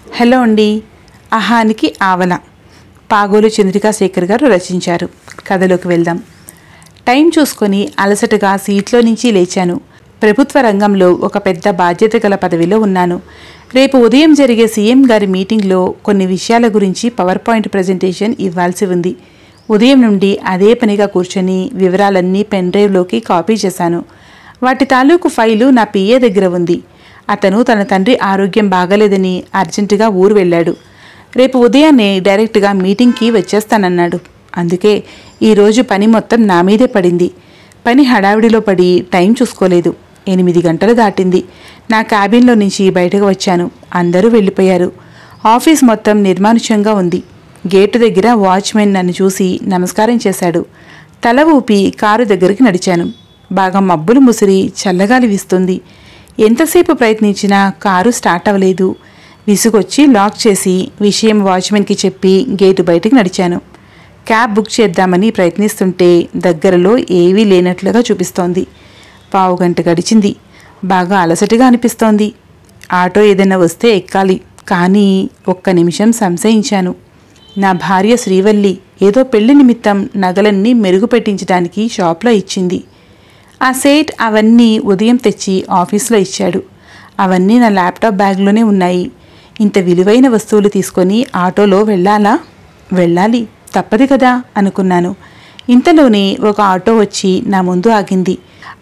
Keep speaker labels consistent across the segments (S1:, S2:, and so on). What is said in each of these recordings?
S1: Hello అండి. అహానికి ఆవల పాగోలు చంద్రికా శేఖర్ గారు రచించారు. కథలోకి వెళ్దాం. టైం చూసుకొని అలసటగా సీట్లో నుంచి లేచాను. ప్రభుత్వ రంగంలో ఒక పెద్ద బాధ్యత గల పదవిలో ఉన్నాను. రేపు ఉదయం జరిగే సీఎం గారి మీటింగ్లో కొన్ని విషయాల గురించి పవర్ పాయింట్ ప్రజెంటేషన్ ఇవ్వాల్సి ఉంది. ఉదయం నుండి అదే పనిగా కూర్చొని వివరాలన్నీ పెన్ డ్రైవ్లోకి కాపీ చేశాను. వాటి తాలూకు ఫైలు నా పిఏ దగ్గర ఉంది. అతను తన తండ్రి ఆరోగ్యం బాగలేదని అర్జెంటుగా ఊరు వెళ్ళాడు. రేపు ఉదయాన్నే డైరెక్ట్గా మీటింగ్కి వచ్చేస్తానన్నాడు. అందుకే ఈరోజు పని మొత్తం నా మీదే పడింది. పని హడావిడిలో పడి టైం చూసుకోలేదు. 8 గంటలు దాటింది. నా క్యాబిన్లో నుంచి బయటకు వచ్చాను. అందరూ వెళ్ళిపోయారు. ఆఫీస్ మొత్తం నిర్మానుష్యంగా ఉంది. గేటు దగ్గర వాచ్మెన్ నన్ను చూసి నమస్కారం చేశాడు. తల ఊపి కారు దగ్గరికి నడిచాను. బాగా మబ్బులు ముసిరి చల్లగాలి వీస్తుంది. ఎంతసేపు ప్రయత్నించినా కారు స్టార్ట్ అవ్వలేదు. విసుగొచ్చి లాక్ చేసి విషయం వాచ్మెన్కి చెప్పి గేటు బయటికి నడిచాను. క్యాబ్ బుక్ చేద్దామని ప్రయత్నిస్తుంటే దగ్గరలో ఏవీ లేనట్లుగా చూపిస్తోంది. 15 గంట గడిచింది. బాగా అలసటగా అనిపిస్తోంది. ఆటో ఏదైనా వస్తే ఎక్కాలి. కానీ 1 నిమిషం సంశయించాను. నా భార్య శ్రీవల్లి ఏదో పెళ్లి నిమిత్తం నగలన్నీ మెరుగు పెట్టించడానికి షాప్లో ఇచ్చింది. ఆ సేట్ అవన్నీ ఉదయం తెచ్చి ఆఫీస్లో ఇచ్చాడు. అవన్నీ నా ల్యాప్టాప్ బ్యాగ్లోనే ఉన్నాయి. ఇంత విలువైన వస్తువులు తీసుకొని ఆటోలో వెళ్ళాలి, తప్పదు కదా అనుకున్నాను. ఇంతలోనే ఒక ఆటో వచ్చి నా ముందు ఆగింది.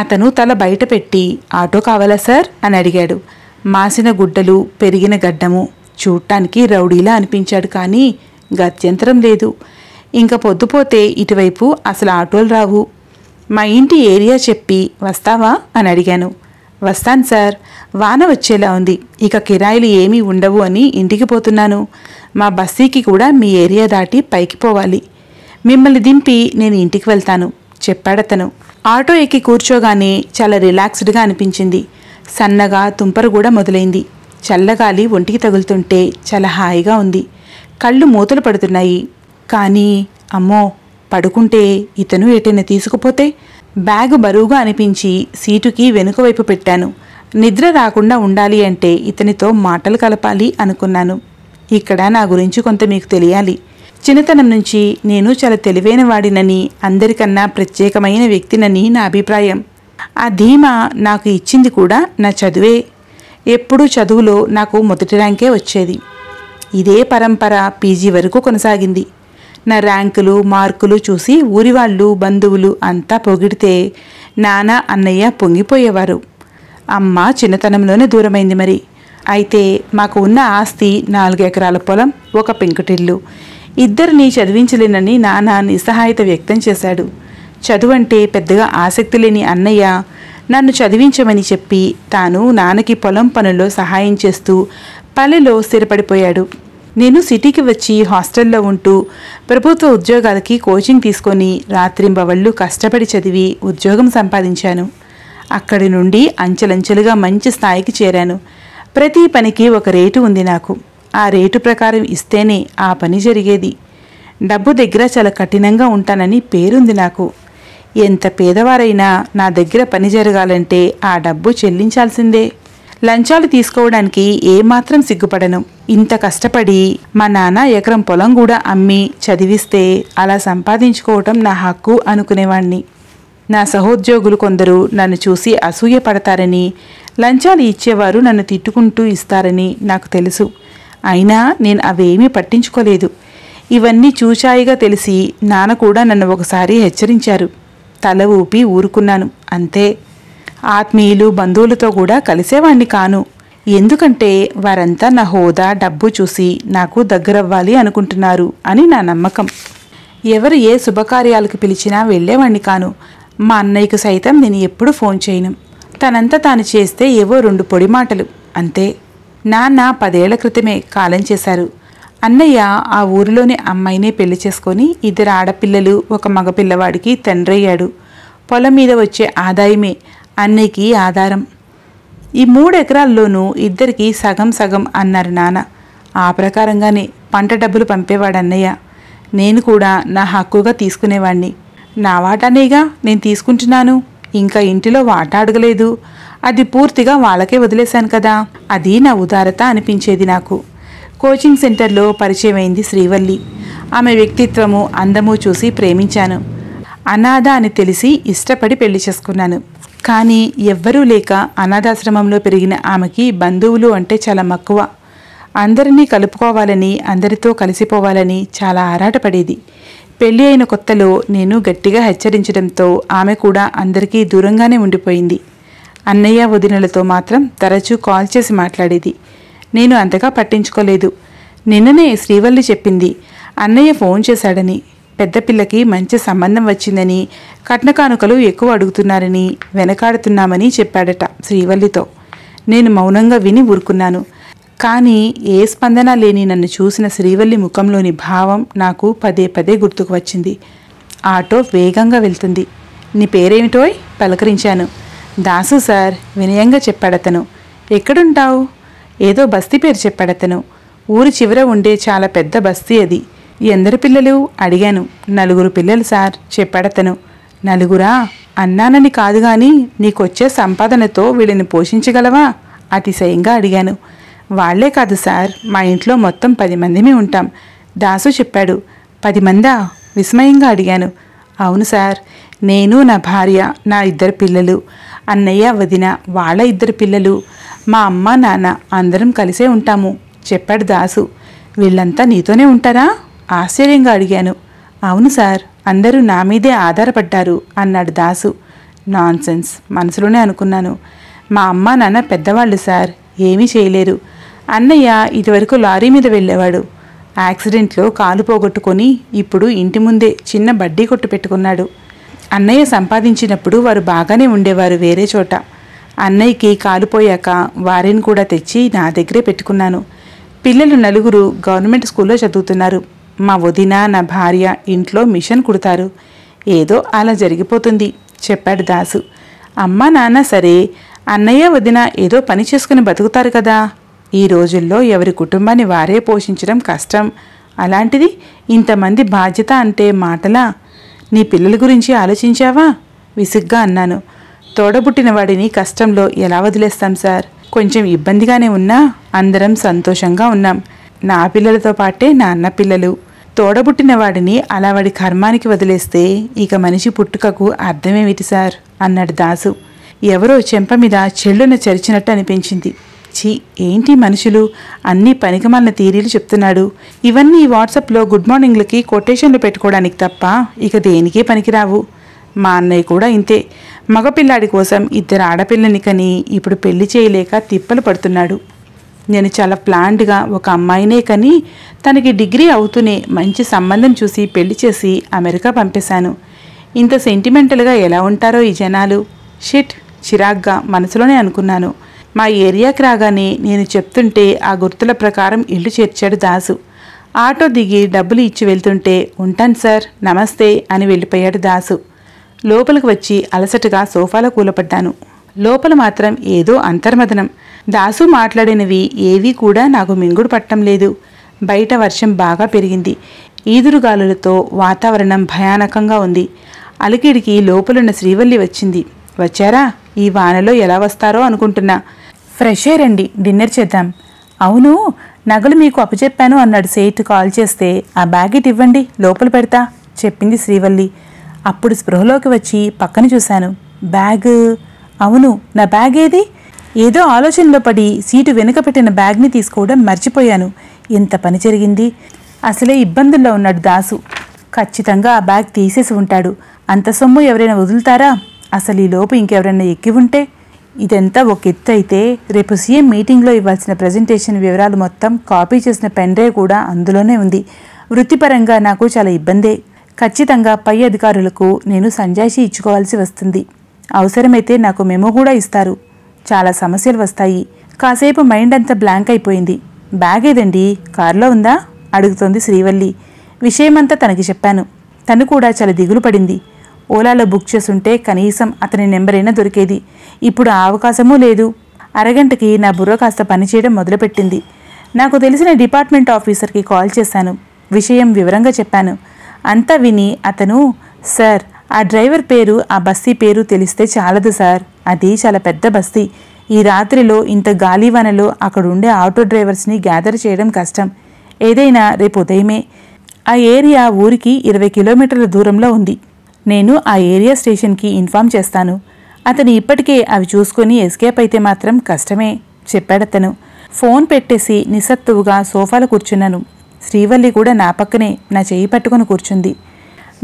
S1: అతను తల బయట పెట్టి ఆటో కావాలా సార్ అని అడిగాడు. మాసిన గుడ్డలు, పెరిగిన గడ్డము, చూడటానికి రౌడీలా అనిపించాడు. కానీ గత్యంతరం లేదు. ఇంకా పొద్దుపోతే ఇటువైపు అసలు ఆటోలు రావు. మా ఇంటి ఏరియా చెప్పి వస్తావా అని అడిగాను. వస్తాను సార్, వాన వచ్చేలా ఉంది. ఇక కిరాయిలు ఏమీ ఉండవు అని ఇంటికి పోతున్నాను. మా బస్సీకి కూడా మీ ఏరియా దాటి పైకి పోవాలి. మిమ్మల్ని దింపి నేను ఇంటికి వెళ్తాను చెప్పాడతను. ఆటో ఎక్కి కూర్చోగానే చాలా రిలాక్స్డ్గా అనిపించింది. సన్నగా తుంపరు కూడా మొదలైంది. చల్లగాలి ఒంటికి తగులుతుంటే చాలా హాయిగా ఉంది. కళ్ళు మూతలు పడుతున్నాయి. కానీ అమ్మో, పడుకుంటే ఇతను ఎటైనా తీసుకుపోతే? బ్యాగు బరువుగా అనిపించి సీటుకి వెనుక వైపు పెట్టాను. నిద్ర రాకుండా ఉండాలి అంటే ఇతనితో మాటలు కలపాలి అనుకున్నాను. ఇక్కడ నా గురించి కొంత మీకు తెలియాలి. చిన్నతనం నుంచి నేను చాలా తెలివైన వాడినని, అందరికన్నా ప్రత్యేకమైన వ్యక్తినని నా అభిప్రాయం. ఆ ధీమా నాకు ఇచ్చింది కూడా నా చదువే. ఎప్పుడూ చదువులో నాకు మొదటి ర్యాంకే వచ్చేది. ఇదే పరంపర పీజీ వరకు కొనసాగింది. నా ర్యాంకులు, మార్కులు చూసి ఊరివాళ్ళు, బంధువులు అంతా పొగిడితే నాన్న, అన్నయ్య పొంగిపోయేవారు. అమ్మ చిన్నతనంలోనే దూరమైంది మరి. అయితే మాకు ఉన్న ఆస్తి 4 ఎకరాల పొలం, ఒక పెంకుటిల్లు. ఇద్దరిని చదివించలేనని నాన్న నిస్సహాయత వ్యక్తం చేశాడు. చదువంటే పెద్దగా ఆసక్తి లేని అన్నయ్య నన్ను చదివించమని చెప్పి తాను నాన్నకి పొలం పనుల్లో సహాయం చేస్తూ పల్లెలో స్థిరపడిపోయాడు. నేను సిటీకి వచ్చి హాస్టల్లో ఉంటూ ప్రభుత్వ ఉద్యోగాలకి కోచింగ్ తీసుకొని రాత్రింబవళ్ళు కష్టపడి చదివి ఉద్యోగం సంపాదించాను. అక్కడి నుండి అంచెలంచెలుగా మంచి స్థాయికి చేరాను. ప్రతి పనికి ఒక రేటు ఉంది నాకు. ఆ రేటు ప్రకారం ఇస్తేనే ఆ పని జరిగేది. డబ్బు దగ్గర చాలా కఠినంగా ఉంటానని పేరుంది నాకు. ఎంత పేదవారైనా నా దగ్గర పని జరగాలంటే ఆ డబ్బు చెల్లించాల్సిందే. లంచాలు తీసుకోవడానికి ఏమాత్రం సిగ్గుపడను. ఇంత కష్టపడి మా నాన్న ఎకరం పొలం కూడా అమ్మి చదివిస్తే అలా సంపాదించుకోవటం నా హక్కు అనుకునేవాణ్ణి. నా సహోద్యోగులు కొందరు నన్ను చూసి అసూయ పడతారని, లంచాలు ఇచ్చేవారు నన్ను తిట్టుకుంటూ ఇస్తారని నాకు తెలుసు. అయినా నేను అవేమీ పట్టించుకోలేదు. ఇవన్నీ చూచాయిగా తెలిసి నాన్న కూడా నన్ను ఒకసారి హెచ్చరించారు. తల ఊపి ఊరుకున్నాను, అంతే. ఆత్మీయులు, బంధువులతో కూడా కలిసేవాణ్ణి కాను. ఎందుకంటే వారంతా నా హోదా, డబ్బు చూసి నాకు దగ్గరవ్వాలి అనుకుంటున్నారు అని నా నమ్మకం. ఎవరు ఏ శుభకార్యాలకు పిలిచినా వెళ్ళేవాణ్ణి కాను. మా అన్నయ్యకు సైతం నేను ఎప్పుడు ఫోన్ చేయను. తనంతా తాను చేస్తే ఏవో 2 పొడి మాటలు, అంతే. నాన్న 10 ఏళ్ల క్రితమే కాలం చేశారు. అన్నయ్య ఆ ఊరిలోని అమ్మాయినే పెళ్లి చేసుకొని 2 ఆడపిల్లలు, ఒక మగపిల్లవాడికి తండ్రయ్యాడు. పొలం మీద వచ్చే ఆదాయమే అన్నయ్యకి ఆధారం. ఈ 3 ఎకరాల్లోనూ ఇద్దరికి సగం సగం అన్నారు నాన్న. ఆ ప్రకారంగానే పంట డబ్బులు పంపేవాడు అన్నయ్య. నేను కూడా నా హక్కుగా తీసుకునేవాణ్ణి. నా వాటానేగా నేను తీసుకుంటున్నాను. ఇంకా ఇంటిలో వాటా అడగలేదు. అది పూర్తిగా వాళ్ళకే వదిలేశాను కదా. అది నా ఉదారత అనిపించేది నాకు. కోచింగ్ సెంటర్లో పరిచయమైంది శ్రీవల్లి. ఆమె వ్యక్తిత్వము, అందము చూసి ప్రేమించాను. అనాథ అని తెలిసి ఇష్టపడి పెళ్లి చేసుకున్నాను. కానీ ఎవ్వరూ లేక అనాథాశ్రమంలో పెరిగిన ఆమెకి బంధువులు అంటే చాలా మక్కువ. అందరినీ కలుపుకోవాలని, అందరితో కలిసిపోవాలని చాలా ఆరాటపడేది. పెళ్లి అయిన కొత్తలో నేను గట్టిగా హెచ్చరించడంతో ఆమె కూడా అందరికీ దూరంగానే ఉండిపోయింది. అన్నయ్య, వదినలతో మాత్రం తరచూ కాల్ చేసి మాట్లాడేది. నేను అంతగా పట్టించుకోలేదు. నిన్ననే శ్రీవల్లి చెప్పింది, అన్నయ్య ఫోన్ చేశాడని, పెద్ద పిల్లకి మంచి సంబంధం వచ్చిందని, కట్న కానుకలు ఎక్కువ అడుగుతున్నారని, వెనకాడుతున్నామని చెప్పాడట శ్రీవల్లితో. నేను మౌనంగా విని ఊరుకున్నాను. కానీ ఏ స్పందన లేని నన్ను చూసిన శ్రీవల్లి ముఖంలోని భావం నాకు పదే పదే గుర్తుకు వచ్చింది. ఆటో వేగంగా వెళ్తుంది. నీ పేరేమిటోయ్ పలకరించాను. దాసు సార్, వినయంగా చెప్పాడతను. ఎక్కడుంటావు? ఏదో బస్తీ పేరు చెప్పాడతను. ఊరి చివర ఉండే చాలా పెద్ద బస్తీ అది. ఎందరు పిల్లలు అడిగాను. 4 పిల్లలు సార్ చెప్పాడతను. 4రా? అన్నానని కాదు గాని నీకొచ్చే సంపాదనతో వీళ్ళని పోషించగలవా? అతిశయంగా అడిగాను. వాళ్లే కాదు సార్, మా ఇంట్లో మొత్తం 10 మందిమే ఉంటాం, దాసు చెప్పాడు. 10 మందా? విస్మయంగా అడిగాను. అవును సార్, నేను, నా భార్య, నా 2 పిల్లలు, అన్నయ్య, వదిన, వాళ్ళ 2 పిల్లలు, మా అమ్మ, నాన్న అందరం కలిసే ఉంటాము చెప్పాడు దాసు. వీళ్ళంతా నీతోనే ఉంటారా? ఆశ్చర్యంగా అడిగాను. అవును సార్, అందరూ నా మీదే ఆధారపడ్డారు అన్నాడు దాసు. నాన్సెన్స్ మనసులోనే అనుకున్నాను. మా అమ్మ నాన్న పెద్దవాళ్ళు సార్, ఏమీ చేయలేరు. అన్నయ్య ఇదివరకు లారీ మీద వెళ్ళేవాడు. యాక్సిడెంట్లో కాలు పోగొట్టుకొని ఇప్పుడు ఇంటి ముందే చిన్న బడ్డీ కొట్టు పెట్టుకున్నాడు. అన్నయ్య సంపాదించినప్పుడు వారు బాగానే ఉండేవారు వేరే చోట. అన్నయ్యకి కాలుపోయాక వారిని కూడా తెచ్చి నా దగ్గరే పెట్టుకున్నాను. పిల్లలు 4 గవర్నమెంట్ స్కూల్లో చదువుతున్నారు. మా వదిన, నా భార్య ఇంట్లో మిషన్ కుడతారు. ఏదో అలా జరిగిపోతుంది చెప్పాడు దాసు. అమ్మ నాన్న సరే, అన్నయ్య, వదిన ఏదో పని చేసుకుని బతుకుతారు కదా. ఈ రోజుల్లో ఎవరి కుటుంబాన్ని వారే పోషించడం కష్టం. అలాంటిది ఇంతమంది బాధ్యత అంటే మాటలా? నీ పిల్లల గురించి ఆలోచించావా? విసుగ్గా అన్నాను. తోడబుట్టిన వాడిని కష్టంలో ఎలా వదిలేస్తాం సార్? కొంచెం ఇబ్బందిగానే ఉన్నా అందరం సంతోషంగా ఉన్నాం. నా పిల్లలతో పాటే నా అన్న పిల్లలు. తోడబుట్టిన వాడిని అలా వాడి కర్మానికి వదిలేస్తే ఇక మనిషి పుట్టుకకు అర్థమేమిటి సార్ అన్నాడు దాసు. ఎవరో చెంప మీద చెళ్ళున చరిచినట్టు అనిపించింది. ఛీ, ఏంటి మనుషులు అన్నీ పనికిమాలిన థీరీలు చెప్తున్నాడు. ఇవన్నీ వాట్సాప్లో గుడ్ మార్నింగ్లకి కొటేషన్లు పెట్టుకోవడానికి తప్ప ఇక దేనికే పనికిరావు. మా అన్నయ్య కూడా ఇంతే. మగపిల్లాడి కోసం 2 ఆడపిల్లని కని ఇప్పుడు పెళ్లి చేయలేక తిప్పలు పడుతున్నాడు. నేను చాలా ప్లాన్డ్గా ఒక అమ్మాయినే కని తనకి డిగ్రీ అవుతూనే మంచి సంబంధం చూసి పెళ్లి చేసి అమెరికా పంపేశాను. ఇంత సెంటిమెంటల్గా ఎలా ఉంటారో ఈ జనాలు. షిట్, చిరాగ్గా మనసులోనే అనుకున్నాను. మా ఏరియాకి రాగానే నేను చెప్తుంటే ఆ గుర్తుల ప్రకారం ఇల్లు చేర్చాడు దాసు. ఆటో దిగి డబ్బులు ఇచ్చి వెళ్తుంటే ఉంటాను సార్, నమస్తే అని వెళ్ళిపోయాడు దాసు. లోపలికి వచ్చి అలసటగా సోఫాలో కూలపడ్డాను. లోపల మాత్రం ఏదో అంతర్మదనం. దాసు మాట్లాడినవి ఏవీ కూడా నాకు మింగుడు పట్టం లేదు. బయట వర్షం బాగా పెరిగింది. ఈదురుగాలులతో వాతావరణం భయానకంగా ఉంది. అలికిడికి లోపలున్న శ్రీవల్లి వచ్చింది. వచ్చారా? ఈ వానలో ఎలా వస్తారో అనుకుంటున్నా. ఫ్రెష్ ఎయిర్ రండి, డిన్నర్ చేద్దాం. అవును, నగలు మీకు అప్పచెప్పాను అన్నాడు సేట్ కాల్ చేస్తే. ఆ బ్యాగ్ ఇటు ఇవ్వండి, లోపల పెడతా చెప్పింది శ్రీవల్లి. అప్పుడు స్పృహలోకి వచ్చి పక్కన చూశాను. బ్యాగ్? అవును, నా బ్యాగ్ ఏది? ఏదో ఆలోచనలో పడి సీటు వెనుక పెట్టిన బ్యాగ్ని తీసుకోవడం మర్చిపోయాను. ఎంత పని జరిగింది. అసలే ఇబ్బందుల్లో ఉన్నాడు దాసు. ఖచ్చితంగా ఆ బ్యాగ్ తీసేసి ఉంటాడు. అంత సొమ్ము ఎవరైనా వదులుతారా? అసలు ఈ లోపు ఇంకెవరైనా ఎక్కి ఉంటే? ఇదంతా ఒక ఎత్తు అయితే రేపు సీఎం మీటింగ్లో ఇవ్వాల్సిన ప్రజెంటేషన్ వివరాలు మొత్తం కాపీ చేసిన పెన్ డ్రైవ్ కూడా అందులోనే ఉంది. వృత్తిపరంగా నాకు చాలా ఇబ్బందే. ఖచ్చితంగా పై అధికారులకు నేను సంజాయిషీ ఇచ్చుకోవాల్సి వస్తుంది. అవసరమైతే నాకు మెమో కూడా ఇస్తారు. చాలా సమస్యలు వస్తాయి. కాసేపు మైండ్ అంతా బ్లాంక్ అయిపోయింది. బ్యాగ్ ఏదండి? కారులో ఉందా అడుగుతోంది శ్రీవల్లి. విషయమంతా తనకి చెప్పాను. తను కూడా చాలా దిగులు పడింది. ఓలాలో బుక్ చేసుంటే కనీసం అతని నెంబరైనా దొరికేది. ఇప్పుడు ఆ అవకాశమూ లేదు. అరగంటకి నా బుర్ర కాస్త పనిచేయడం మొదలుపెట్టింది. నాకు తెలిసిన డిపార్ట్మెంట్ ఆఫీసర్కి కాల్ చేశాను. విషయం వివరంగా చెప్పాను. అంతా విని అతను, సార్, ఆ డ్రైవర్ పేరు, ఆ బస్తీ పేరు తెలిస్తే చాలదు సార్. అది చాలా పెద్ద బస్తీ. ఈ రాత్రిలో ఇంత గాలివానలో అక్కడుండే ఆటో డ్రైవర్స్ని గ్యాదర్ చేయడం కష్టం. ఏదైనా రేపు ఉదయమే. ఆ ఏరియా ఊరికి 20 కిలోమీటర్ల దూరంలో ఉంది. నేను ఆ ఏరియా స్టేషన్కి ఇన్ఫామ్ చేస్తాను. అతను ఇప్పటికే అవి చూసుకొని ఎస్కేప్ అయితే మాత్రం కష్టమే చెప్పాడతను. ఫోన్ పెట్టేసి నిస్సత్తువుగా సోఫాలో కూర్చున్నాను. శ్రీవల్లి కూడా నా పక్కనే నా చెయ్యి పట్టుకుని కూర్చుంది.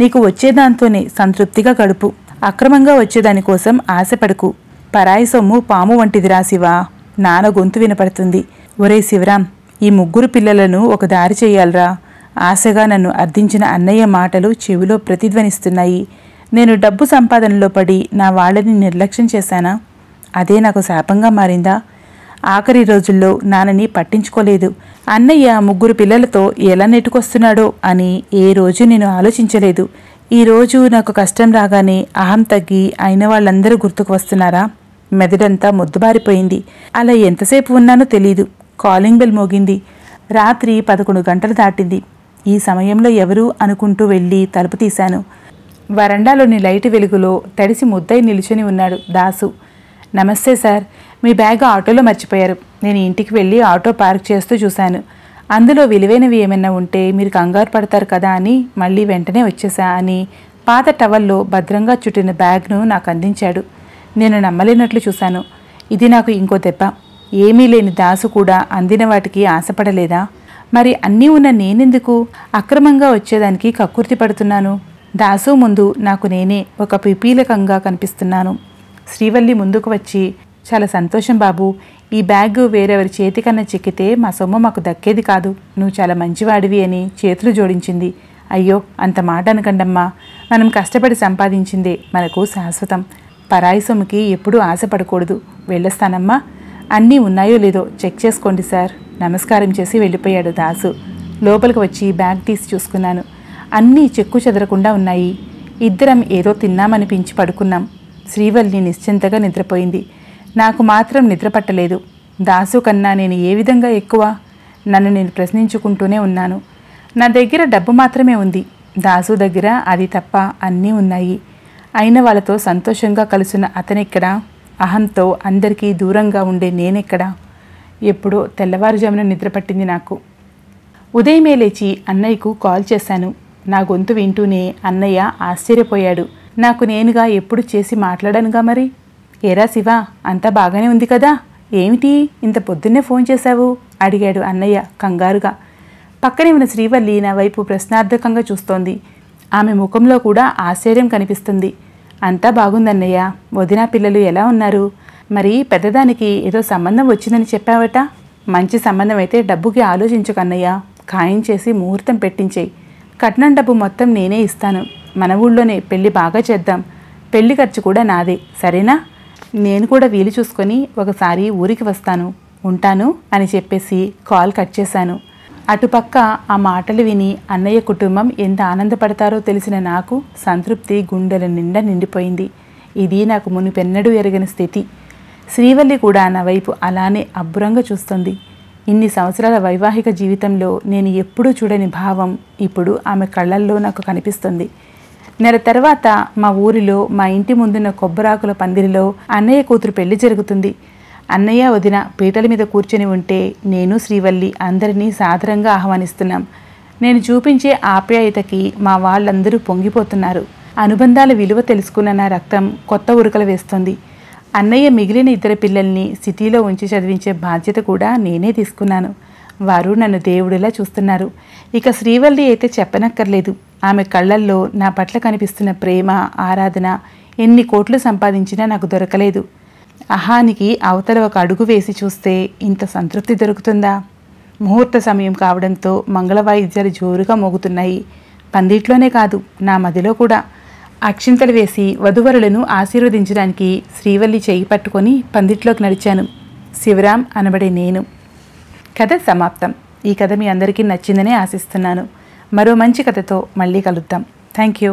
S1: నీకు వచ్చేదాంతోనే సంతృప్తిగా గడుపు. అక్రమంగా వచ్చేదానికోసం ఆశపడకు. పరాయి సొమ్ము పాము వంటిదిరా శివా. నాన్న గొంతు వినపడుతుంది. ఒరే శివరాం, ఈ 3 పిల్లలను ఒక దారి చెయ్యాలరా. ఆశగా నన్ను అర్థించిన అన్నయ్య మాటలు చెవిలో ప్రతిధ్వనిస్తున్నాయి. నేను డబ్బు సంపాదనలో పడి నా వాళ్ళని నిర్లక్ష్యం చేశానా? అదే నాకు శాపంగా మారిందా? ఆఖరి రోజుల్లో నాన్నని పట్టించుకోలేదు. అన్నయ్య 3 పిల్లలతో ఎలా నెట్టుకొస్తున్నాడో అని ఏ రోజు నేను ఆలోచించలేదు. ఈరోజు నాకు కష్టం రాగానే అహం తగ్గి అయిన వాళ్ళందరూ గుర్తుకు వస్తున్నారా? మెదడంతా మొద్దుబారిపోయింది. అలా ఎంతసేపు ఉన్నానో తెలీదు. కాలింగ్ బెల్ మోగింది. రాత్రి 11 గంటలు దాటింది. ఈ సమయంలో ఎవరు అనుకుంటూ వెళ్ళి తలుపు తీశాను. వరండాలోని లైటు వెలుగులో తడిసి ముద్దై నిలుచుని ఉన్నాడు దాసు. నమస్తే సార్, మీ బ్యాగ్ ఆటోలో మర్చిపోయారు. నేను ఇంటికి వెళ్ళి ఆటో పార్క్ చేస్తూ చూశాను. అందులో విలువైనవి ఏమైనా ఉంటే మీరు కంగారు పడతారు కదా అని మళ్ళీ వెంటనే వచ్చేసా అని పాత టవల్లో భద్రంగా చుట్టిన బ్యాగ్ను నాకు అందించాడు. నేను నమ్మలేనట్లు చూశాను. ఇది నాకు ఇంకో దెబ్బ. ఏమీ లేని దాసు కూడా అందిన వాటికి ఆశపడలేదా? మరి అన్నీ ఉన్న నేనెందుకు అక్రమంగా వచ్చేదానికి కక్కుర్తి పడుతున్నాను? దాసు ముందు నాకు నేనే ఒక పిపీలకంగా కనిపిస్తున్నాను. శ్రీవల్లి ముందుకు వచ్చి, చాలా సంతోషం బాబు. ఈ బ్యాగ్ వేరెవరి చేతికన్నా చిక్కితే మా సొమ్ము మాకు దక్కేది కాదు. నువ్వు చాలా మంచివాడివి అని చేతులు జోడించింది. అయ్యో, అంత మాట అనకండమ్మా. మనం కష్టపడి సంపాదించిందే మనకు శాశ్వతం. పరాయి సొమ్ముకి ఎప్పుడూ ఆశపడకూడదు. వెళ్ళొస్తానమ్మా. అన్నీ ఉన్నాయో లేదో చెక్ చేసుకోండి సార్. నమస్కారం చేసి వెళ్ళిపోయాడు దాసు. లోపలికి వచ్చి బ్యాగ్ తీసి చూసుకున్నాను. అన్నీ చెక్కు చెదరకుండా ఉన్నాయి. ఇద్దరం ఏదో తిన్నామనిపించి పడుకున్నాం. శ్రీవల్లి నిశ్చింతగా నిద్రపోయింది. నాకు మాత్రం నిద్ర పట్టలేదు. దాసు కన్నా నేను ఏ విధంగా ఎక్కువ? నన్ను నేను ప్రశ్నించుకుంటూనే ఉన్నాను. నా దగ్గర డబ్బు మాత్రమే ఉంది. దాసు దగ్గర అది తప్ప అన్నీ ఉన్నాయి. అయిన వాళ్ళతో సంతోషంగా కలుసున్న అతనెక్కడా? అహంతో అందరికీ దూరంగా ఉండే నేనెక్కడా? ఎప్పుడో తెల్లవారుజామున నిద్ర పట్టింది నాకు. ఉదయమే లేచి అన్నయ్యకు కాల్ చేశాను. నా గొంతు వింటూనే అన్నయ్య ఆశ్చర్యపోయాడు. నాకు నేనుగా ఎప్పుడు చేసి మాట్లాడానుగా మరి. ఏరా శివ, అంతా బాగానే ఉంది కదా? ఏమిటి ఇంత పొద్దున్నే ఫోన్ చేశావు? అడిగాడు అన్నయ్య కంగారుగా. పక్కనే ఉన్న శ్రీవల్లి నా వైపు ప్రశ్నార్థకంగా చూస్తోంది. ఆమె ముఖంలో కూడా ఆశ్చర్యం కనిపిస్తుంది. అంతా బాగుందన్నయ్య. వదినా పిల్లలు ఎలా ఉన్నారు? మరి పెద్దదానికి ఏదో సంబంధం వచ్చిందని చెప్పావట. మంచి సంబంధం అయితే డబ్బుకి ఆలోచించకన్నయ్య. ఖాయం చేసి ముహూర్తం పెట్టించేయి. కట్నం డబ్బు మొత్తం నేనే ఇస్తాను. మన ఊళ్ళోనే పెళ్లి బాగా చేద్దాం. పెళ్లి ఖర్చు కూడా నాదే, సరేనా? నేను కూడా వీలు చూసుకొని ఒకసారి ఊరికి వస్తాను. ఉంటాను అని చెప్పేసి కాల్ కట్ చేశాను. అటుపక్క ఆ మాటలు విని అన్నయ్య కుటుంబం ఎంత ఆనందపడతారో తెలిసిన నాకు సంతృప్తి గుండెల నిండా నిండిపోయింది. ఇది నాకు మునిపెన్నడూ ఎరగని స్థితి. శ్రీవల్లి కూడా నా వైపు అలానే అబ్బురంగా చూస్తుంది. ఇన్ని సంవత్సరాల వైవాహిక జీవితంలో నేను ఎప్పుడూ చూడని భావం ఇప్పుడు ఆమె కళ్ళల్లో నాకు కనిపిస్తుంది. నెల తర్వాత మా ఊరిలో మా ఇంటి ముందున్న కొబ్బరాకుల పందిరిలో అన్నయ్య కూతురు పెళ్లి జరుగుతుంది. అన్నయ్య వదిన పీటల మీద కూర్చొని ఉంటే నేను శ్రీవల్లి అందరినీ సాదరంగా ఆహ్వానిస్తున్నాం. నేను చూపించే ఆప్యాయతకి మా వాళ్ళందరూ పొంగిపోతున్నారు. అనుబంధాల విలువ తెలుసుకున్న నా రక్తం కొత్త ఉరకలు వేస్తుంది. అన్నయ్య మిగిలిన 2 పిల్లల్ని సిటీలో ఉంచి చదివించే బాధ్యత కూడా నేనే తీసుకున్నాను. వారు నన్ను దేవుడిలా చూస్తున్నారు. ఇక శ్రీవల్లి అయితే చెప్పనక్కర్లేదు. ఆమె కళ్ళల్లో నా పట్ల కనిపిస్తున్న ప్రేమ, ఆరాధన ఎన్ని కోట్లు సంపాదించినా నాకు దొరకలేదు. అహానికి అవతల ఒక అడుగు వేసి చూస్తే ఇంత సంతృప్తి దొరుకుతుందా? ముహూర్త సమయం కావడంతో మంగళవాయిద్యాలు జోరుగా మోగుతున్నాయి. పందిట్లోనే కాదు, నా మదిలో కూడా. అక్షింతలు వేసి వధువరులను ఆశీర్వదించడానికి శ్రీవల్లి చేయి పట్టుకొని పందిట్లోకి నడిచాను. శివరాం అనబడే నేను. కథ సమాప్తం. ఈ కథ మీ అందరికీ నచ్చిందనే ఆశిస్తున్నాను. మరో మంచి కథతో మళ్ళీ కలుద్దాం. Thank you.